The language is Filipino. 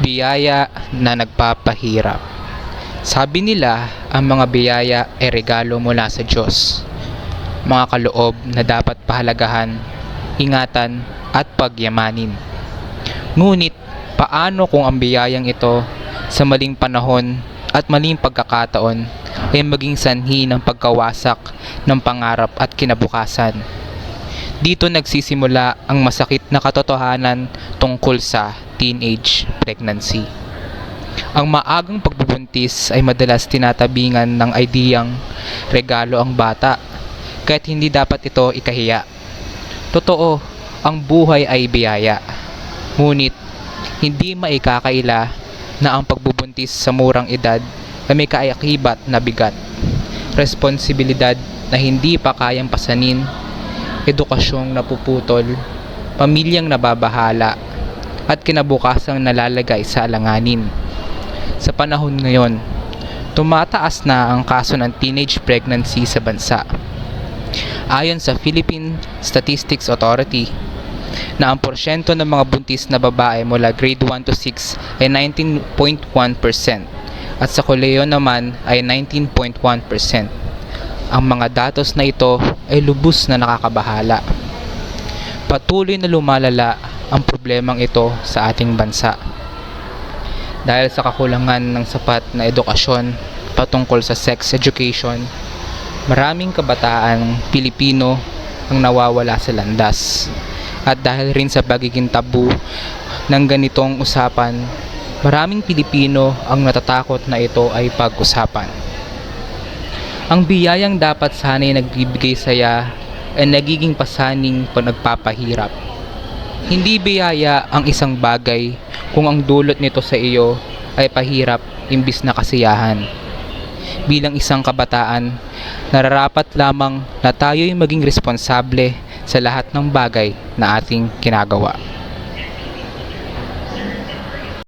Biyaya na nagpapahirap. Sabi nila, ang mga biyaya ay regalo mula sa Diyos. Mga kaloob na dapat pahalagahan, ingatan at pagyamanin. Ngunit, paano kung ang biyayang ito sa maling panahon at maling pagkakataon ay maging sanhi ng pagkawasak ng pangarap at kinabukasan? Dito nagsisimula ang masakit na katotohanan tungkol sa teenage pregnancy. Ang maagang pagbubuntis ay madalas tinatabingan ng ideyang regalo ang bata, kahit hindi dapat ito ikahiya. Totoo, ang buhay ay biyaya. Ngunit, hindi maikakaila na ang pagbubuntis sa murang edad ay may kaakibat na bigat, responsibilidad na hindi pa kayang pasanin, edukasyong napuputol, pamilyang nababahala, at kinabukasang nalalagay sa alanganin. Sa panahon ngayon, tumataas na ang kaso ng teenage pregnancy sa bansa. Ayon sa Philippine Statistics Authority, na ang porsyento ng mga buntis na babae mula grade 1 to 6 ay 19.1% at sa kolehiyo naman ay 19.1%. Ang mga datos na ito ay lubos na nakakabahala. Patuloy na lumalala ang problemang ito sa ating bansa dahil sa kakulangan ng sapat na edukasyon patungkol sa sex education. Maraming kabataan Pilipino ang nawawala sa landas, at dahil rin sa pagiging tabu ng ganitong usapan, maraming Pilipino ang natatakot na ito ay pag-usapan. Ang biyayang dapat sana'y nagbibigay saya ay nagiging pasaning nagpapahirap. Hindi biyaya ang isang bagay kung ang dulot nito sa iyo ay pahirap imbis na kasiyahan. Bilang isang kabataan, nararapat lamang na tayo'y maging responsable sa lahat ng bagay na ating ginagawa.